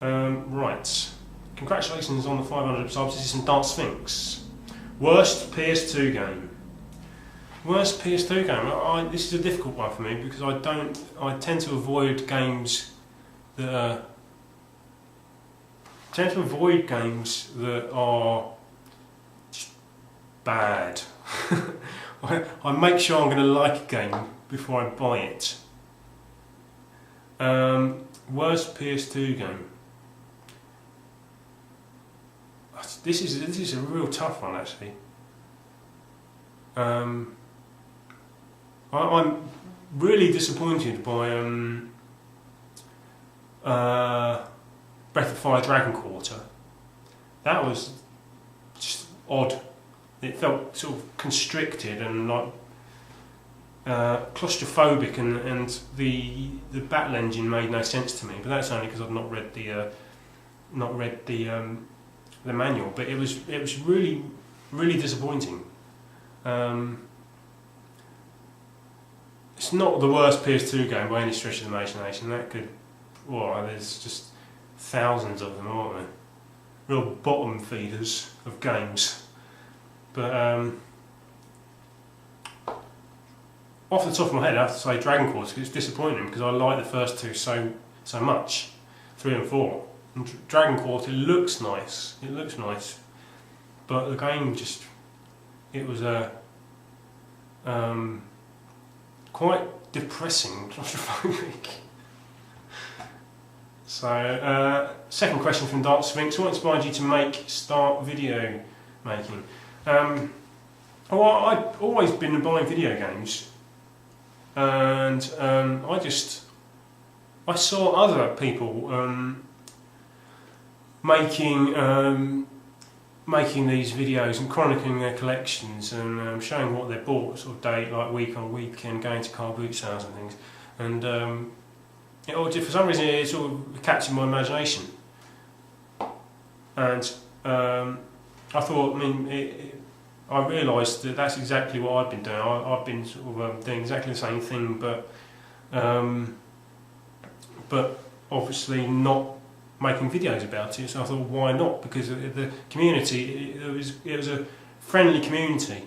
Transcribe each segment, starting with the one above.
Right. Congratulations on the 500 subs. This is some Dark Sphinx. Worst PS2 game. Worst PS2 game. This is a difficult one for me because I tend to avoid games that are. Just bad. I make sure I'm going to like a game before I buy it. Worst PS2 game. This is a real tough one actually. I'm really disappointed by Breath of Fire Dragon Quarter. That was just odd. It felt sort of constricted and like claustrophobic, and the battle engine made no sense to me. But that's only because I've not read the manual. But it was really disappointing. It's not the worst PS2 game by any stretch of the imagination. That could, well, there's just thousands of them, aren't there? Real bottom feeders of games. But off the top of my head, I have to say Dragon Quarter. It's disappointing because I like the first two so much, 3 and 4. And Dragon Quarter looks nice. It looks nice, but the game just, it was quite depressing, claustrophobic. So, second question from Dark Sphinx: what inspired you to start video making? Well, I've always been buying video games, and I saw other people making these videos and chronicling their collections and showing what they bought, sort of like week on weekend, going to car boot sales and things, and for some reason it sort of captured my imagination, and I thought, I realised that that's exactly what I've been doing. I've been sort of doing exactly the same thing, but obviously not making videos about it. So I thought, why not? Because the community, it was a friendly community,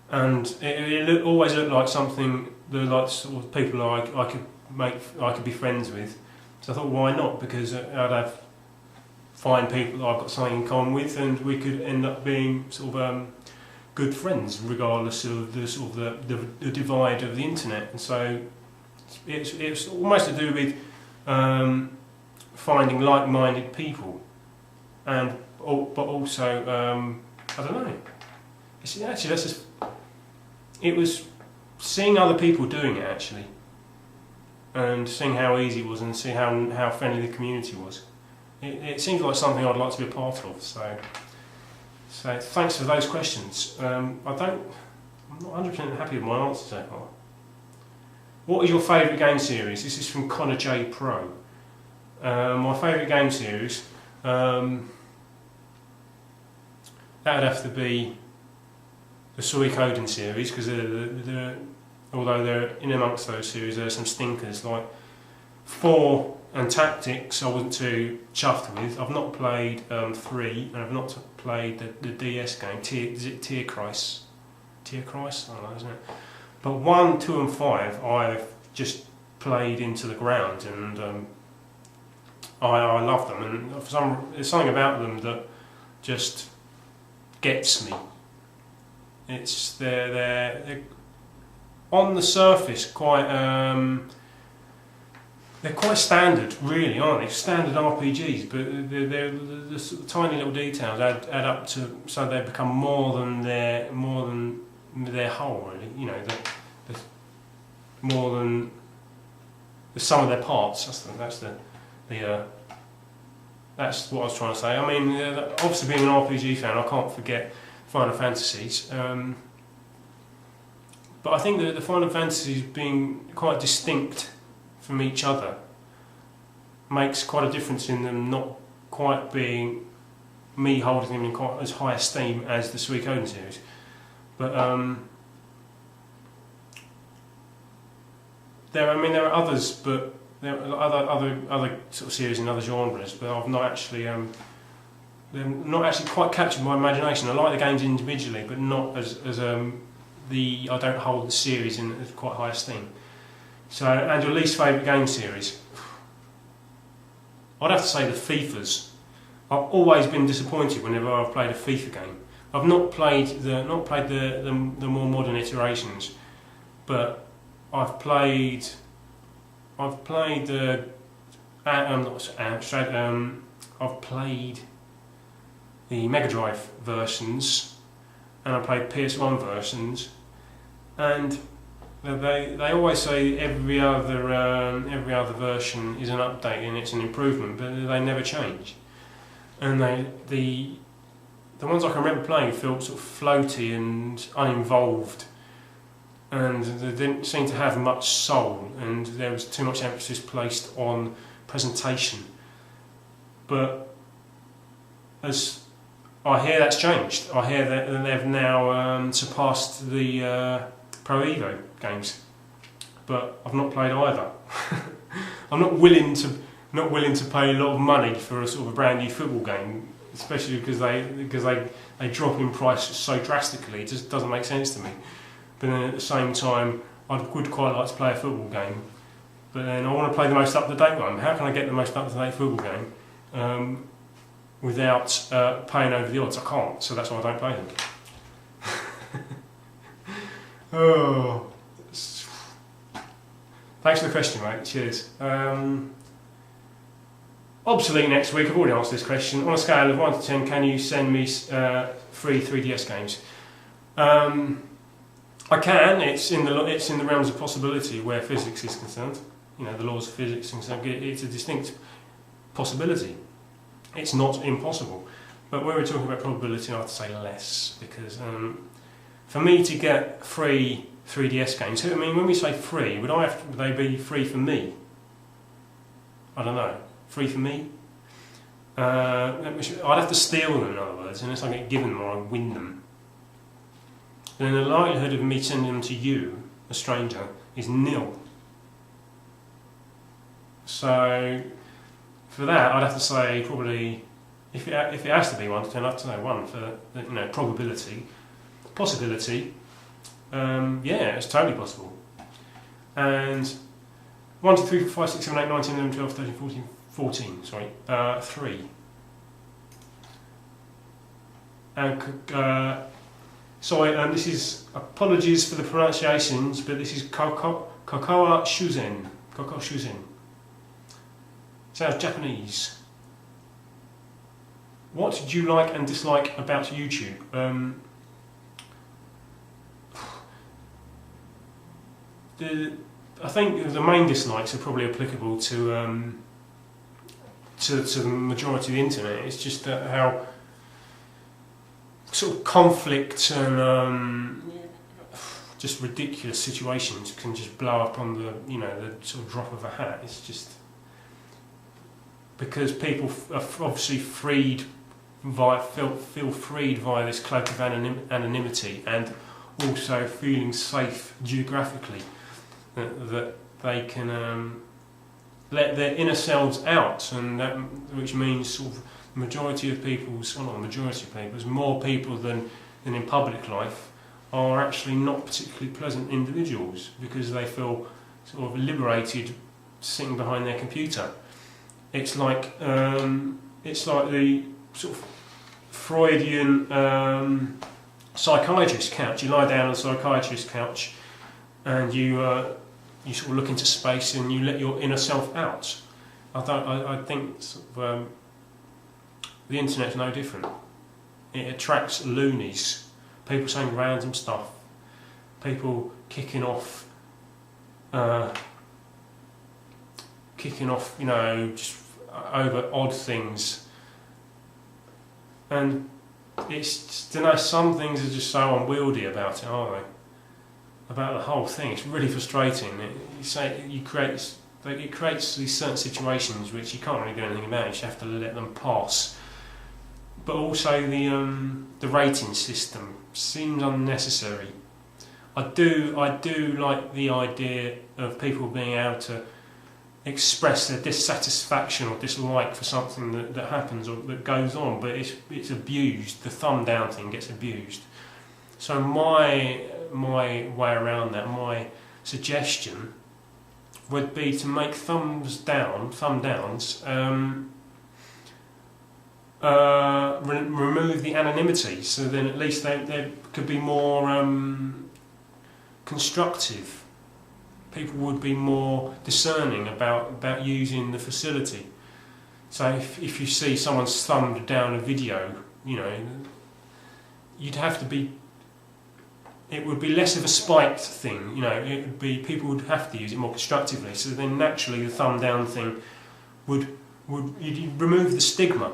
and it always looked like something that, like, sort of people I could be friends with. So I thought, why not? Because I'd find people that I've got something in common with, and we could end up being sort of good friends, regardless of the divide of the internet. And so it's almost to do with finding like-minded people, but also I don't know. It was seeing other people doing it actually, and seeing how easy it was, and see how friendly the community was. It seems like something I'd like to be a part of. So thanks for those questions. I'm not 100% happy with my answer so far. What is your favourite game series? This is from Connor J Pro. My favourite game series, that would have to be the Shiiitt series, because although they're in amongst those series, there are some stinkers like 4 and Tactics. I wasn't too chuffed with. I've not played 3, and I've not played the DS game. Is it Tier Christ? Tier Christ? I don't know, isn't it? But 1, 2, and 5, I've just played into the ground, and I love them. And there's something about them that just gets me. They're on the surface quite. They're quite standard, really, aren't they? Standard RPGs, but the sort of tiny little details add up to, so they become more than their whole, really. You know, more than the sum of their parts. That's what I was trying to say. I mean, obviously being an RPG fan, I can't forget Final Fantasies. But I think that the Final Fantasies being quite distinct from each other makes quite a difference in them not quite being me holding them in quite as high esteem as the Shiiitt series. But there are others, but there are other sort of series in other genres, but I've not actually they're not actually quite captured my imagination. I like the games individually, but not as I don't hold the series in quite high esteem. So, and your least favourite game series? I'd have to say the FIFAs. I've always been disappointed whenever I've played a FIFA game. I've not played the more modern iterations, but I've played I've played the Mega Drive versions, and I played PS1 versions, and they always say every other version is an update and it's an improvement, but they never change. And the ones I can remember playing felt sort of floaty and uninvolved, and they didn't seem to have much soul, and there was too much emphasis placed on presentation. But as I hear that's changed, I hear that they've now surpassed the Pro Evo games, but I've not played either. I'm not willing to pay a lot of money for a sort of a brand new football game, especially because they drop in price so drastically. It just doesn't make sense to me. But then at the same time, I would quite like to play a football game, but then I want to play the most up-to-date one. How can I get the most up-to-date football game without paying over the odds? I can't, so that's why I don't play them. Oh, thanks for the question, mate. Cheers. Obsolete next week. I've already answered this question. On a scale of 1 to 10, can you send me free 3DS games? I can. It's in the realms of possibility where physics is concerned. You know, the laws of physics and so. It's a distinct possibility. It's not impossible. But when we're talking about probability, I have to say less, because for me to get free 3DS games, I mean, when we say free, would they be free for me? I don't know. Free for me? I'd have to steal them, in other words, unless I get given them or I win them. Then the likelihood of me sending them to you, a stranger, is nil. So for that, I'd have to say probably, if it has to be 1 to 10, I'd have to say 1 for probability. Possibility, yeah, it's totally possible. And 1, 2, 3, 4, 5, 6, 7, 8, 9, 10, 11, 12, 13, 14, sorry, 3. And sorry, this is, apologies for the pronunciations, but this is Kokoa Shuzen. Kokoa Shuzen. Sounds Japanese. What do you like and dislike about YouTube? I think the main dislikes are probably applicable to the majority of the internet. It's just how sort of conflict and just ridiculous situations can just blow up on the sort of drop of a hat. It's just because people are obviously feel freed via this cloak of anonymity, and also feeling safe geographically, that they can let their inner selves out, and that, which means sort of the majority of people's, well, not the majority of people's, more people than in public life are actually not particularly pleasant individuals, because they feel sort of liberated sitting behind their computer. It's like the sort of Freudian psychiatrist couch. You lie down on the psychiatrist couch, and you sort of look into space, and you let your inner self out. I think sort of, the internet's no different. It attracts loonies, people saying random stuff, people kicking off, just over odd things. And it's just, some things are just so unwieldy about it, aren't they? About the whole thing, it's really frustrating. It creates these certain situations which you can't really do anything about. You just have to let them pass. But also the rating system seems unnecessary. I do like the idea of people being able to express their dissatisfaction or dislike for something that happens or that goes on, but it's abused. The thumb down thing gets abused. So my way around that, my suggestion would be to make thumb downs, remove the anonymity, so then at least they could be more constructive. People would be more discerning about using the facility. So if you see someone's thumbed down a video, you know, you'd have to be. It would be less of a spiked thing, you know. It would be, people would have to use it more constructively. So then naturally the thumb down thing would you'd remove the stigma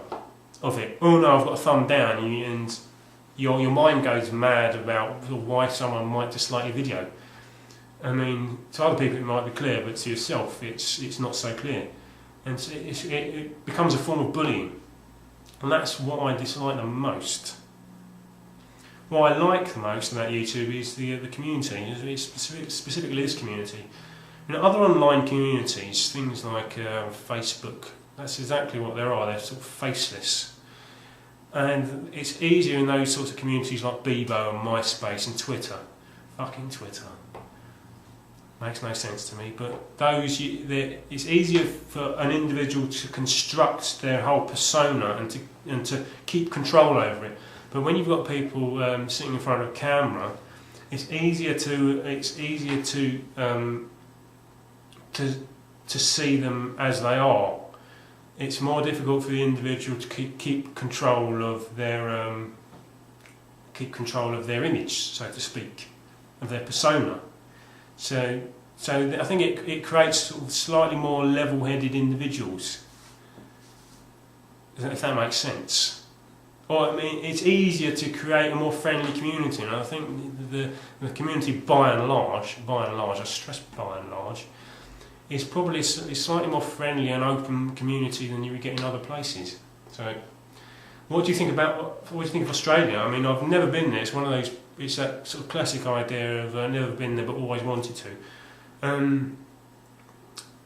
of it. Oh no, I've got a thumb down, and your mind goes mad about why someone might dislike your video. I mean, to other people it might be clear, but to yourself it's not so clear, and it becomes a form of bullying, and that's what I dislike the most. What I like the most about YouTube is the community, it's specifically this community. You know, other online communities, things like Facebook, that's exactly what they are. They're sort of faceless, and it's easier in those sorts of communities like Bebo and MySpace and Twitter. Fucking Twitter. Makes no sense to me, but it's easier for an individual to construct their whole persona and to keep control over it. But when you've got people sitting in front of a camera, it's easier to see them as they are. It's more difficult for the individual to keep control of their image, so to speak, of their persona. So I think it creates sort of slightly more level-headed individuals, if that makes sense. Or I mean, it's easier to create a more friendly community, and I think the community by and large, I stress by and large, is probably slightly more friendly and open community than you would get in other places. So, what do you think of Australia? I mean, I've never been there. It's one of those. It's that sort of classic idea of never been there but always wanted to.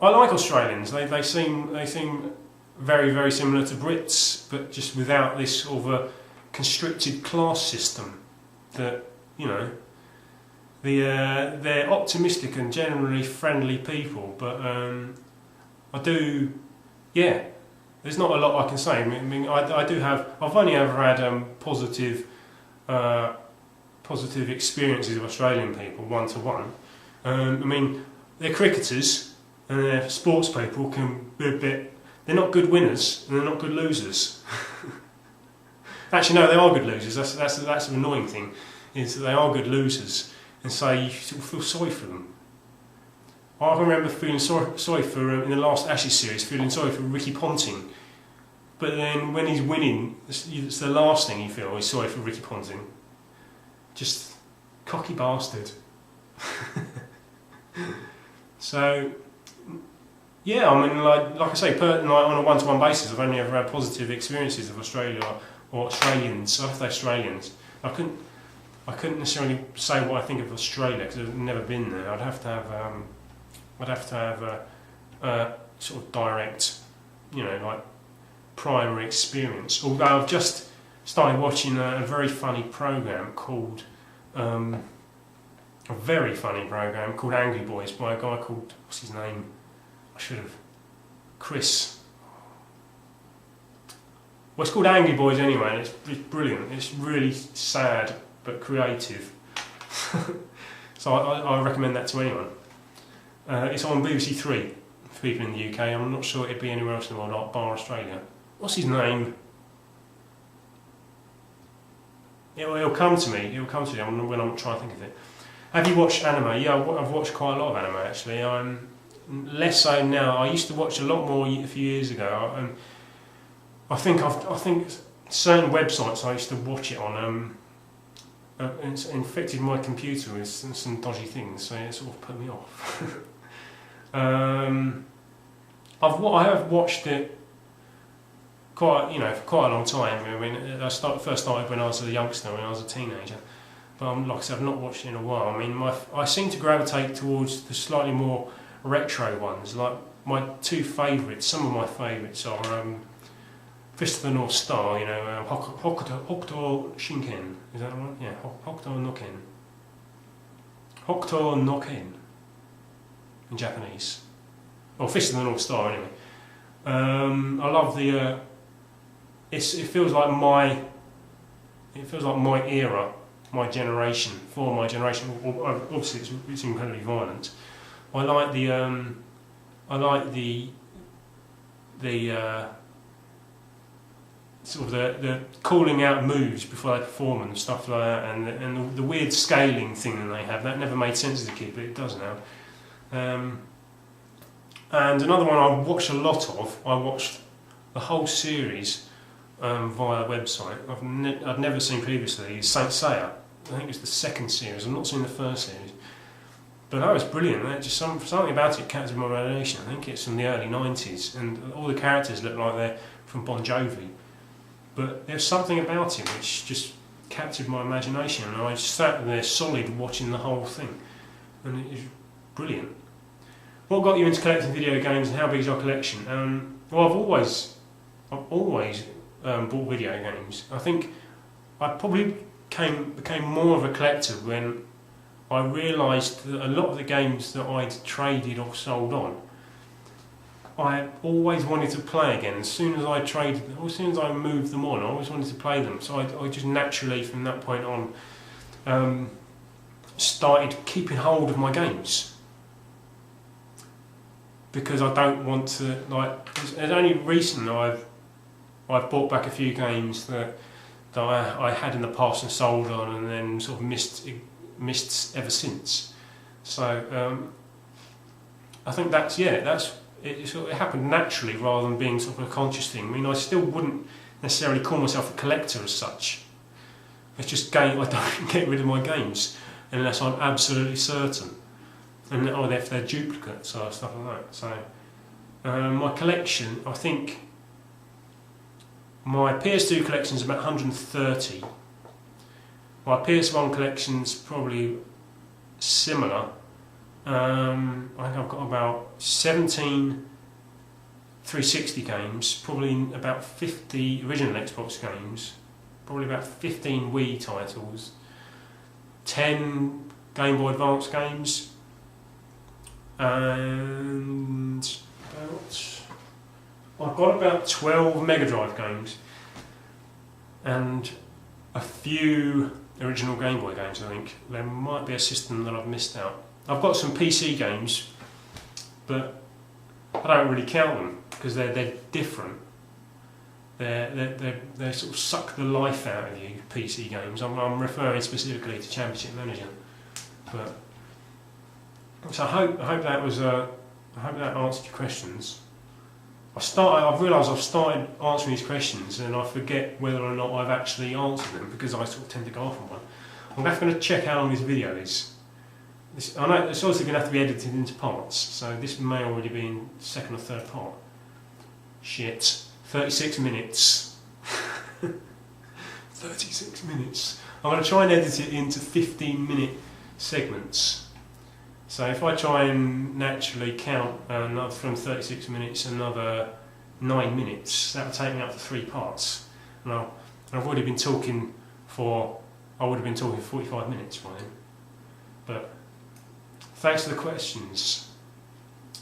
I like Australians. They seem very, very similar to Brits, but just without this sort of a constricted class system. That, you know, they're optimistic and generally friendly people, but there's not a lot I can say. I mean, I've only ever had positive experiences of Australian people, one-to-one. I mean, they're cricketers and they're sports people, can be a bit. They're not good winners and they're not good losers. Actually, no, they are good losers. That's an annoying thing, is that they are good losers, and so you sort of feel sorry for them. I remember feeling sorry for in the last Ashes series, feeling sorry for Ricky Ponting. But then when he's winning, it's the last thing you feel is sorry for Ricky Ponting. Just cocky bastard. So. Yeah, I mean, like I say, on a one-to-one basis, I've only ever had positive experiences of Australia or Australians. I have to say Australians. I couldn't necessarily say what I think of Australia because I've never been there. I'd have to have a sort of direct, you know, like primary experience. Although I've just started watching a very funny program called Angry Boys by a guy called, what's his name? Chris. Well, it's called Angry Boys anyway, and it's brilliant. It's really sad but creative. So I recommend that to anyone. It's on BBC Three for people in the UK. I'm not sure it'd be anywhere else in the world, bar Australia. What's his name? It'll come to me. It'll come to me when I'm trying to think of it. Have you watched anime? Yeah, I've watched quite a lot of anime actually. Less so now. I used to watch a lot more a few years ago. I think certain websites I used to watch it on it's infected my computer with some dodgy things, so it sort of put me off. I have watched it for quite a long time. I mean, I first started when I was a youngster, when I was a teenager. But like I said, I've not watched it in a while. I mean, I seem to gravitate towards the slightly more retro ones, like my two favourites, some of my favourites are Fist of the North Star, you know, Hokuto Shinken, is that right? Yeah, Hokuto Noken. Hokuto Noken in Japanese. Or Fist of the North Star, anyway. I love the. It feels like my. It feels like my era, my generation, for my generation. Obviously, it's incredibly violent. I like the. I like the sort of the calling out moves before they perform and stuff like that, and the weird scaling thing that they have. That never made sense as a kid, but it does now. And another one I watched a lot of. I watched the whole series via a website. I'd never seen previously. Saint Seiya. I think it's the second series. I've not seen the first series. But that was brilliant. Just something about it captured my imagination. I think it's from the early 90s, and all the characters look like they're from Bon Jovi. But there's something about it which just captured my imagination, and I just sat there solid watching the whole thing, and it was brilliant. What got you into collecting video games, and how big is your collection? Well, I've always bought video games. I think I probably became more of a collector when I realised that a lot of the games that I'd traded or sold on, I always wanted to play again. As soon as I traded, or as soon as I moved them on, I always wanted to play them. So I just naturally, from that point on, started keeping hold of my games. Because I don't want to, like, it's only recently I've bought back a few games that I had in the past and sold on, and then sort of missed ever since. So I think it sort of happened naturally rather than being sort of a conscious thing. I mean, I still wouldn't necessarily call myself a collector as such. It's just I don't get rid of my games unless I'm absolutely certain, and if they're duplicates or stuff like that. So my collection, I think my PS2 collection is about 130. My PS1 collection's probably similar. I think I've got about 17 360 games, probably about 50 original Xbox games, probably about 15 Wii titles, 10 Game Boy Advance games, and I've got about 12 Mega Drive games, and a few original Game Boy games. I think there might be a system that I've missed out. I've got some PC games, but I don't really count them because they're different. They sort of suck the life out of you. PC games. I'm referring specifically to Championship Manager. But so I hope that was I hope that answered your questions. I've realised I've started answering these questions and I forget whether or not I've actually answered them because I sort of tend to go off on one. I'm going to check how long this video is. I know it's also going to have to be edited into parts, so this may already be in second or third part. Shit, 36 minutes. 36 minutes. I'm going to try and edit it into 15-minute segments. So if I try and naturally count from 36 minutes another 9 minutes, that would take me up to 3 parts. And I've already been talking I would have been talking for 45 minutes by then. But thanks for the questions.